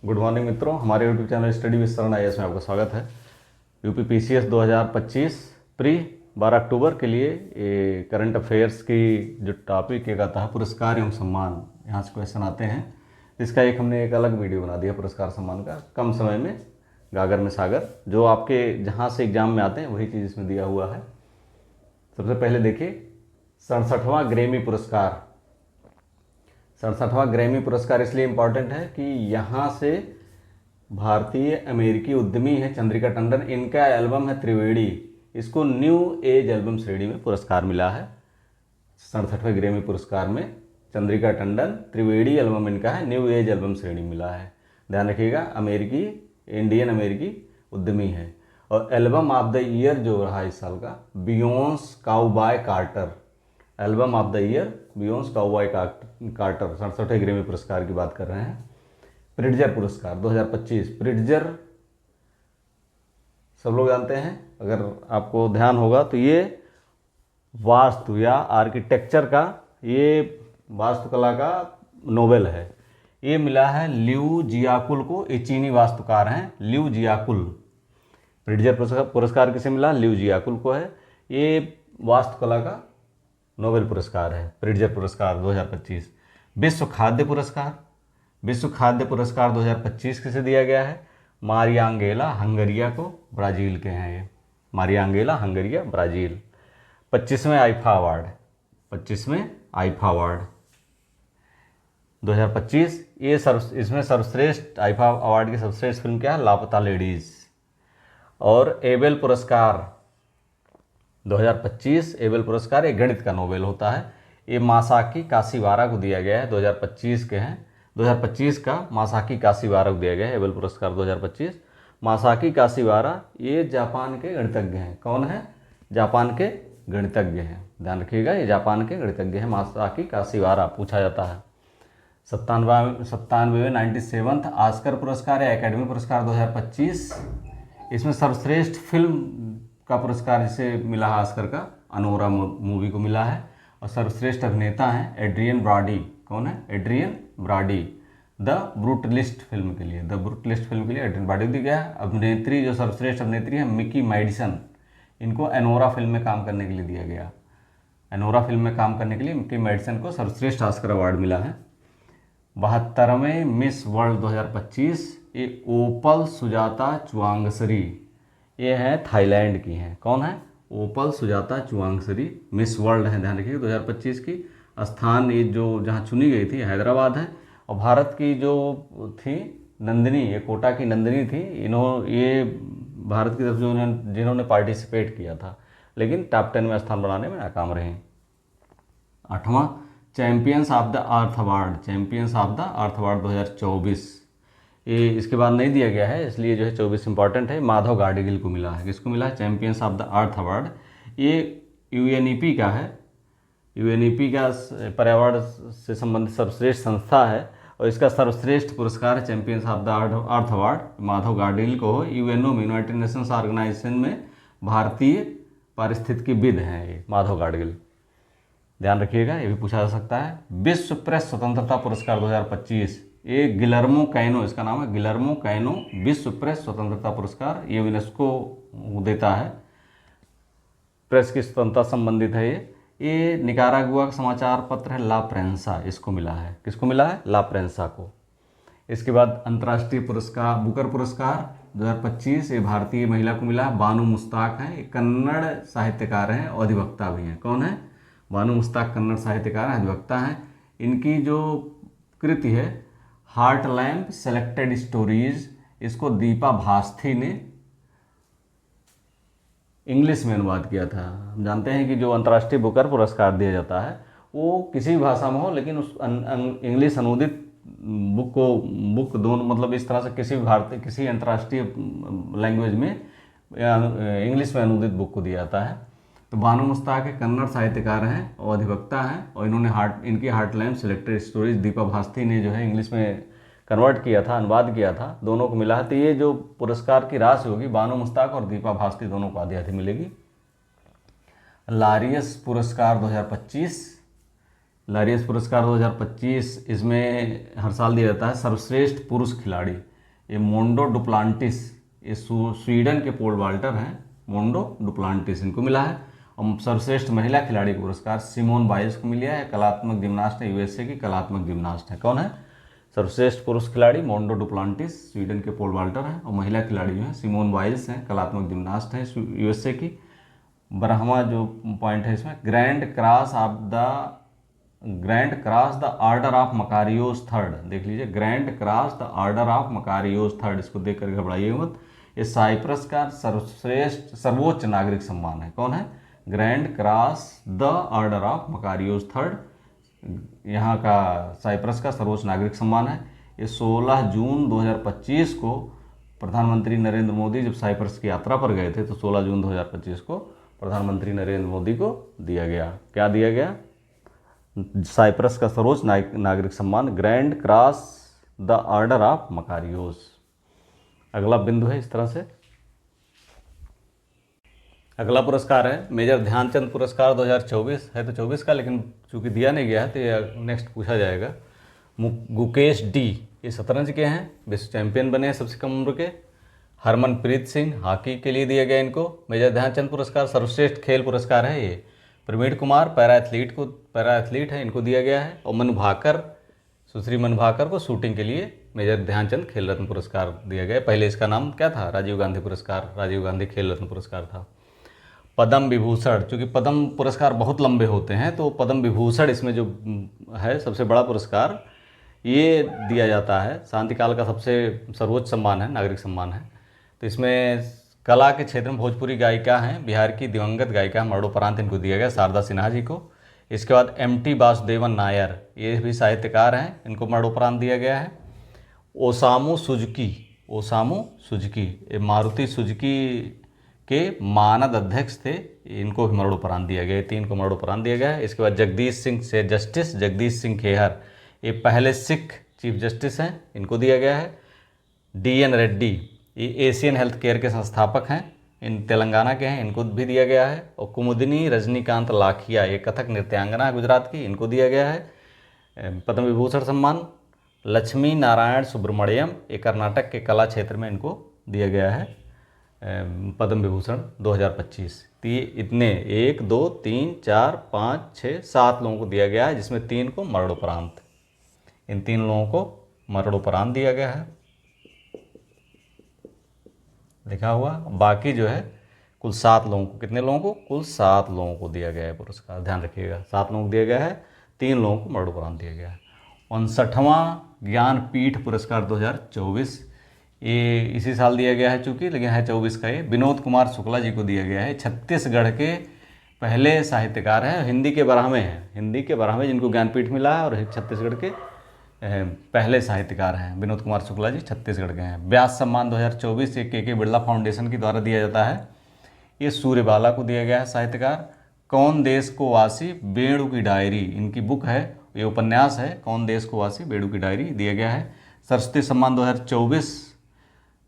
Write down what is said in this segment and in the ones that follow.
Good morning मित्रों, हमारे YouTube channel study with शरण आईएएस में आपका स्वागत है। यूपी पीसीएस 2025 प्री 12 अक्टूबर के लिए ये करंट अफेयर्स की जो टॉपिक एक आता है पुरस्कार एवं सम्मान, यहाँ से क्वेश्चन आते हैं। इसका हमने एक अलग वीडियो बना दिया पुरस्कार सम्मान का, कम समय में गागर में सागर, जो आपके जहाँ से एग्जाम में आते हैं वही चीज़ इसमें दिया हुआ है। सबसे पहले देखिए 67वां ग्रैमी पुरस्कार। 67वां ग्रैमी पुरस्कार इसलिए इम्पॉर्टेंट है कि यहाँ से भारतीय अमेरिकी उद्यमी है चंद्रिका टंडन, इनका एल्बम है त्रिवेणी, इसको न्यू एज एल्बम श्रेणी में पुरस्कार मिला है। 67वें ग्रैमी पुरस्कार में चंद्रिका टंडन, त्रिवेणी एल्बम इनका है, न्यू एज एल्बम श्रेणी मिला है। ध्यान रखिएगा, अमेरिकी इंडियन अमेरिकी उद्यमी है। और एल्बम ऑफ द ईयर जो रहा इस साल का, Beyonce cowboy Carter. Album of the year Beyonce cowboy Carter 67वें ग्रैमी पुरस्कार की बात कर रहे हैं। प्रिट्जर पुरस्कार 2025, प्रिट्जर सब लोग जानते हैं, अगर आपको ध्यान होगा तो ये वास्तु या आर्किटेक्चर का, ये वास्तुकला का नोबेल है। ये मिला है लियू जियाकुल को, ये चीनी वास्तुकार हैं लियू जियाकुल। प्रिट्जर पुरस्कार किसे मिला? लियू जियाकुल को है। ये वास्तुकला का नोबेल पुरस्कार है, प्रिट्जर पुरस्कार 2025। विश्व खाद्य पुरस्कार, विश्व खाद्य पुरस्कार 2025 किसे दिया गया है? मारियांगेला हंगरिया को, ब्राज़ील के हैं ये, मारियांगेला हंगरिया ब्राज़ील। 25वें आईफा अवार्ड, 25वें आईफा अवार्ड 2025, ये इसमें सर्वश्रेष्ठ आईफा अवार्ड की सर्वश्रेष्ठ फिल्म क्या है? लापता लेडीज़। और एबेल पुरस्कार 2025, एबेल पुरस्कार एक गणित का नोबेल होता है, ये मासाकी काशीवारा को दिया गया है, 2025 के हैं। 2025 का मासाकी काशीवारा को दिया गया है एबेल पुरस्कार 2025। मासाकी काशीवारा ये जापान के गणितज्ञ हैं। कौन है? जापान के गणितज्ञ हैं, ध्यान रखिएगा, ये जापान के गणितज्ञ हैं। मासाकी काशीवारा पूछा जाता है। 97वें 97th ऑस्कर पुरस्कार है एकेडमी पुरस्कार 2025, इसमें सर्वश्रेष्ठ फिल्म का पुरस्कार जिसे मिला है ऑस्कर का, अनोरा मूवी को मिला है। और सर्वश्रेष्ठ अभिनेता हैं एड्रियन ब्रॉडी। कौन है? Adrien Brody, the Brutalist film के लिए, द ब्रूटलिस्ट फिल्म के लिए एड्रियन ब्रॉडी दिया गया है। अभिनेत्री जो सर्वश्रेष्ठ अभिनेत्री है मिकी मैडिसन, इनको एनोरा फिल्म में काम करने के लिए दिया गया। एनोरा फिल्म में काम करने के लिए मिकी मैडिसन को सर्वश्रेष्ठ ऑस्कर अवार्ड मिला है। 72वें मिस वर्ल्ड 2025, ये ओपल सुजाता चुवांगसरी, ये हैं थाईलैंड की हैं। कौन है? ओपल सुजाता चुवांगसरी मिस वर्ल्ड है, ध्यान रखिए 2025 की। स्थान ये जो जहाँ चुनी गई थी हैदराबाद है। और भारत की जो थी नंदिनी, ये कोटा की नंदिनी थी, ये भारत की तरफ जो जिन्होंने पार्टिसिपेट किया था, लेकिन टॉप 10 में स्थान बनाने में नाकाम रहे। 8वां champions of the earth award, champions of the earth award 2024, ये इसके बाद नहीं दिया गया है, इसलिए जो है 24 इंपॉर्टेंट है। माधव गाडगिल को मिला है। किसको मिला है? Champions of the earth award. ये यूएनईपी का है, यूएनईपी का पर्यावरण से संबंधित सर्वश्रेष्ठ संस्था है, और इसका सर्वश्रेष्ठ पुरस्कार है champions of the earth award Madhav Gadgil को हो। यूएनओ में, यूनाइटेड नेशंस ऑर्गेनाइजेशन में भारतीय पारिस्थितिकीविद हैं ये माधव गाडगिल, ध्यान रखिएगा, ये भी पूछा जा सकता है। विश्व प्रेस स्वतंत्रता पुरस्कार 2025, ये गिलर्मो कैनो, इसका नाम है गिलर्मो कैनो विश्व प्रेस स्वतंत्रता पुरस्कार, ये यूनेस्को देता है, प्रेस की स्वतंत्रता संबंधित है ये निकारागुआ का समाचार पत्र है ला प्रेंसा, इसको मिला है। किसको मिला है? ला प्रेंसा को। इसके बाद अंतर्राष्ट्रीय पुरस्कार बुकर पुरस्कार 2025, ये भारतीय महिला को मिला है, बानू मुश्ताक हैं, ये कन्नड़ साहित्यकार हैं और अधिवक्ता भी हैं। कौन है? बानू मुश्ताक कन्नड़ साहित्यकार हैं, अधिवक्ता हैं। इनकी जो कृति है हार्ट लैम्प सेलेक्टेड स्टोरीज, इसको दीपा भास्थी ने इंग्लिश में अनुवाद किया था। हम जानते हैं कि जो अंतर्राष्ट्रीय बुकर पुरस्कार दिया जाता है वो किसी भी भाषा में हो, लेकिन उस इंग्लिश अनुदित बुक दोनों, मतलब इस तरह से किसी भी भारतीय किसी अंतर्राष्ट्रीय लैंग्वेज में इंग्लिश में अनुदित बुक को दिया जाता है। तो बानू मुश्ताक एक कन्नड़ साहित्यकार हैं और अधिवक्ता हैं, और इन्होंने इनकी heart lamp selected stories Deepa Bhasthi ने जो है इंग्लिश में कन्वर्ट किया था, अनुवाद किया था, दोनों को मिला है। तो ये जो पुरस्कार की राशि होगी बानू मुश्ताक और दीपा भास्थी दोनों को आधी आधी मिलेगी। लारियस पुरस्कार 2025, लारियस पुरस्कार 2025 इसमें हर साल दिया जाता है सर्वश्रेष्ठ पुरुष खिलाड़ी। ये मोंडो डुप्लांटिस, ये स्वीडन के पोल वाल्टर हैं, मोंडो डुप्लांटिस, इनको मिला है। और सर्वश्रेष्ठ महिला खिलाड़ी का पुरस्कार सिमोन बाइल्स को मिला है, कलात्मक जिम्नास्ट है, यूएसए की कलात्मक जिम्नास्ट है। कौन है? सर्वश्रेष्ठ पुरुष खिलाड़ी मोंडो डुप्लांटिस, स्वीडन के पोल वाल्टर हैं, और महिला खिलाड़ी जो है सिमोन बाइल्स हैं, कलात्मक जिम्नास्ट हैं यूएसए की। 12वां जो पॉइंट है इसमें, grand cross the order of Makarios third, देख लीजिए, grand cross the order of Makarios third, इसको देख कर घबराइए मत। ये साइप्रस का सर्वोच्च नागरिक सम्मान है। कौन है? Grand cross the order of Makarios third, यहाँ का साइप्रस का सर्वोच्च नागरिक सम्मान है। ये 16 जून 2025 को प्रधानमंत्री नरेंद्र मोदी जब साइप्रस की यात्रा पर गए थे, तो 16 जून 2025 को प्रधानमंत्री नरेंद्र मोदी को दिया गया। क्या दिया गया? साइप्रस का सर्वोच्च नागरिक सम्मान, grand cross the order of Makarios. अगला बिंदु है इस तरह से। अगला पुरस्कार है मेजर ध्यानचंद पुरस्कार 2024, है तो 24 का, लेकिन चूंकि दिया नहीं गया है तो ये नेक्स्ट पूछा जाएगा। गुकेश डी, ये शतरंज के हैं, विश्व चैंपियन बने हैं सबसे कम उम्र के। हरमनप्रीत सिंह, हॉकी के लिए दिया गया इनको मेजर ध्यानचंद पुरस्कार। सर्वश्रेष्ठ खेल पुरस्कार है ये। प्रवीण कुमार पैरा एथलीट है, इनको दिया गया है। और मनु भाकर, सुश्री मनु भाकर को शूटिंग के लिए मेजर ध्यानचंद खेल रत्न पुरस्कार दिया गया। पहले इसका नाम क्या था? राजीव गांधी पुरस्कार, राजीव गांधी खेल रत्न पुरस्कार था। पद्म विभूषण, चूँकि पद्म पुरस्कार बहुत लंबे होते हैं, तो पद्म विभूषण इसमें जो है सबसे बड़ा पुरस्कार ये दिया जाता है। शांतिकाल का सबसे सर्वोच्च सम्मान है, नागरिक सम्मान है। तो इसमें कला के क्षेत्र में भोजपुरी गायिका हैं, बिहार की दिवंगत गायिका मरणोपरांत इनको दिया गया, शारदा सिन्हा जी को। इसके बाद एम.टी. वासुदेवन नायर, ये भी साहित्यकार हैं, इनको मरणोपरांत दिया गया है। ओसामू सुजुकी, ये मारुति सुजुकी के मानद अध्यक्ष थे, इनको भी मरणोपरांत दिया गया है। 3 को मरणोपरांत दिया गया है। इसके बाद जगदीश सिंह खेहर, ये पहले सिख चीफ जस्टिस हैं, इनको दिया गया है। D.N. रेड्डी, ये एशियन हेल्थ केयर के संस्थापक हैं, इन तेलंगाना के हैं, इनको भी दिया गया है। और कुमुदिनी रजनीकांत लाखिया, ये कथक नृत्यांगना है गुजरात की, इनको दिया गया है पद्म विभूषण सम्मान। लक्ष्मी नारायण सुब्रमण्यम, ये कर्नाटक के कला क्षेत्र में इनको दिया गया है पद्म विभूषण 2025। तो ये इतने 1 2 3 4 5 6 7 लोगों को दिया गया है, जिसमें 3 को मरणोपरांत, इन 3 लोगों को मरणोपरांत दिया गया है, लिखा हुआ। बाकी जो है कुल 7 लोगों को, कितने लोगों को? कुल 7 लोगों को दिया गया है पुरस्कार, ध्यान रखिएगा, 7 लोगों को दिया गया है, 3 लोगों को मरणोपरांत दिया गया है। 59वां ज्ञानपीठ पुरस्कार 2024, ये इसी साल दिया गया है चूँकि, लेकिन है 24 का। ये विनोद कुमार शुक्ला जी को दिया गया है। छत्तीसगढ़ के पहले साहित्यकार हैं, हिंदी के ब्राह्मण हैं, जिनको ज्ञानपीठ मिला है, और छत्तीसगढ़ के पहले साहित्यकार हैं विनोद कुमार शुक्ला जी, छत्तीसगढ़ के हैं। व्यास सम्मान 2024 ये के बिरला फाउंडेशन के द्वारा दिया जाता है। ये सूर्यबाला को दिया गया है, साहित्यकार। कौन देश को वासी, बेड़ू की डायरी, इनकी बुक है, ये उपन्यास है, कौन देश को वासी, बेड़ू की डायरी, दिया गया है। सरस्वती सम्मान 2024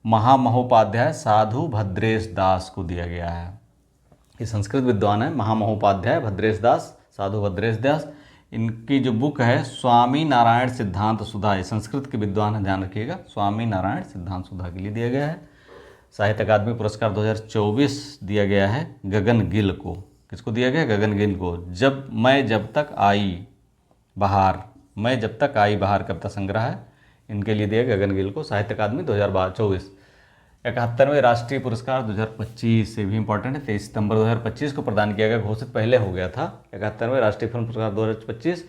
महामहोपाध्याय साधु भद्रेश दास को दिया गया है। ये संस्कृत विद्वान है, महामहोपाध्याय भद्रेश दास, साधु भद्रेश दास। इनकी जो बुक है स्वामी नारायण सिद्धांत सुधा, ये संस्कृत के विद्वान है, ध्यान रखिएगा, स्वामी नारायण सिद्धांत सुधा के लिए दिया गया है। साहित्य अकादमी पुरस्कार 2024 दिया गया है गगन गिल को। किसको दिया गया? गगन गिल को। जब तक आई बहार कविता संग्रह है, इनके लिए दिया गगन गिल को, साहित्य अकादमी 2024। 71वें राष्ट्रीय पुरस्कार 2025 से भी इंपॉर्टेंट है, 23 सितंबर 2025 को प्रदान किया गया, घोषित पहले हो गया था। 71वें राष्ट्रीय फिल्म पुरस्कार 2025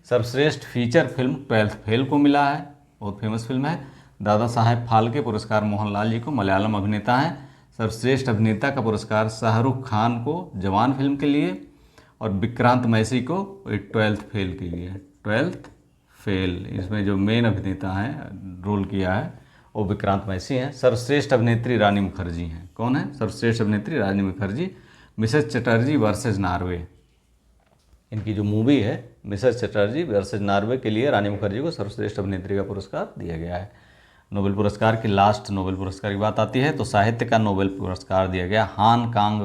सर्वश्रेष्ठ फीचर फिल्म 12th फेल को मिला है, बहुत फेमस फिल्म है। दादा साहेब फाल्के पुरस्कार मोहनलाल जी को, मलयालम अभिनेता हैं। सर्वश्रेष्ठ अभिनेता का पुरस्कार शाहरुख खान को जवान फिल्म के लिए, और विक्रांत मैसी को 12th फेल के लिए। 12th फेल, इसमें जो मेन अभिनेता हैं, रोल किया है, वो विक्रांत मैसी हैं। सर्वश्रेष्ठ अभिनेत्री रानी मुखर्जी हैं। कौन है? सर्वश्रेष्ठ अभिनेत्री Rani Mukerji. Mrs Chatterjee versus Norway, इनकी जो मूवी है मिसेस चटर्जी वर्सेज नॉर्वे के लिए रानी मुखर्जी को सर्वश्रेष्ठ अभिनेत्री का पुरस्कार दिया गया है। नोबेल पुरस्कार की लास्ट नोबेल पुरस्कार की बात आती है, तो साहित्य का नोबेल पुरस्कार दिया गया हान कांग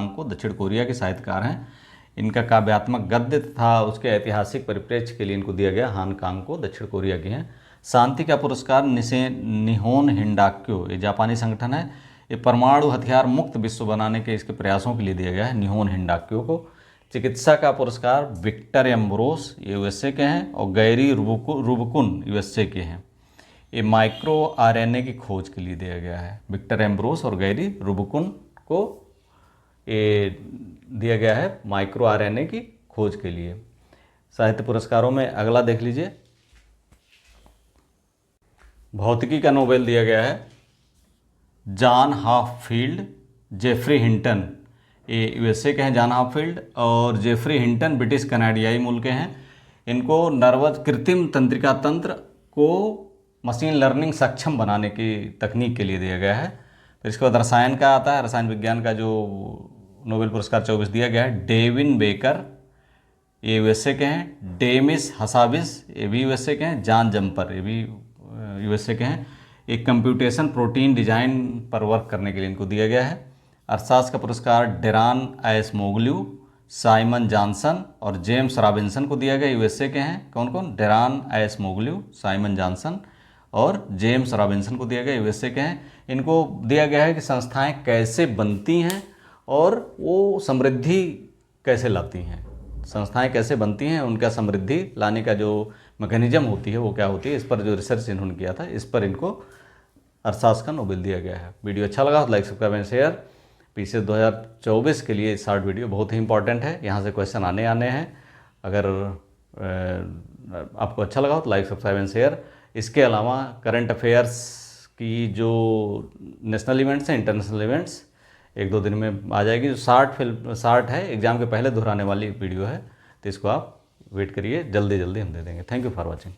को, दक्षिण कोरिया के साहित्यकार हैं। इनका काव्यात्मक गद्य तथा उसके ऐतिहासिक परिप्रेक्ष्य के लिए इनको दिया गया, हान कांग को, दक्षिण कोरिया के हैं। शांति का पुरस्कार निहोन हिंडाक्यो, ये जापानी संगठन है, ये परमाणु हथियार मुक्त विश्व बनाने के इसके प्रयासों के लिए दिया गया है निहोन हिंडाक्यो को। चिकित्सा का पुरस्कार विक्टर एम्ब्रोस, ये यूएसए के हैं, और गैरी रुबकुन यूएसए के हैं। ये माइक्रो आरएनए की खोज के लिए दिया गया है। विक्टर एम्ब्रोस और गैरी रुबकुन को ये दिया गया है माइक्रो आरएनए की खोज के लिए। साहित्य पुरस्कारों में अगला देख लीजिए, भौतिकी का नोबेल दिया गया है जॉन हॉपफील्ड, जेफरी हिंटन, ये यूएसए के हैं जॉन हॉपफील्ड, और जेफरी हिंटन ब्रिटिश कनाडियाई मूल के हैं। इनको नर्वस कृत्रिम तंत्रिका तंत्र को मशीन लर्निंग सक्षम बनाने की तकनीक के लिए दिया गया है। फिर इसके बाद रसायन का आता है, रसायन विज्ञान का जो नोबेल पुरस्कार 24 दिया गया है डेविन बेकर, ये यूएसए के हैं। डेमिस हसाबिस, ये भी यूएसए के हैं। जॉन जम्पर, ये भी यूएसए के हैं। एक कंप्यूटेशन प्रोटीन डिजाइन पर वर्क करने के लिए इनको दिया गया है। अरसास का पुरस्कार डेरान एसमोग्लू, साइमन जॉनसन और जेम्स रॉबिन्सन को दिया गया, यूएसए के हैं। कौन कौन? डेरान एसमोग्लू, साइमन जॉनसन और जेम्स रॉबिन्सन को दिया गया, यूएसए के हैं। इनको दिया गया है कि संस्थाएं कैसे बनती हैं और वो समृद्धि कैसे लाती हैं। संस्थाएं कैसे बनती हैं, उनका समृद्धि लाने का जो मैकेनिज्म होती है वो क्या होती है, इस पर जो रिसर्च इन्होंने किया था, इस पर इनको अरसास का नोबेल दिया गया है। वीडियो अच्छा लगा तो लाइक सब्सक्राइब एंड शेयर। पीछे 2024 के लिए शॉर्ट वीडियो बहुत ही इंपॉर्टेंट है, यहाँ से क्वेश्चन आने हैं। अगर आपको अच्छा लगा तो लाइक सब्सक्राइब एंड शेयर। इसके अलावा करंट अफेयर्स की जो नेशनल इवेंट्स हैं, इंटरनेशनल इवेंट्स 1-2 दिन में आ जाएगी। जो शार्ट है, एग्जाम के पहले दोहराने वाली वीडियो है, तो इसको आप वेट करिए, जल्दी हम दे देंगे। Thank you for watching.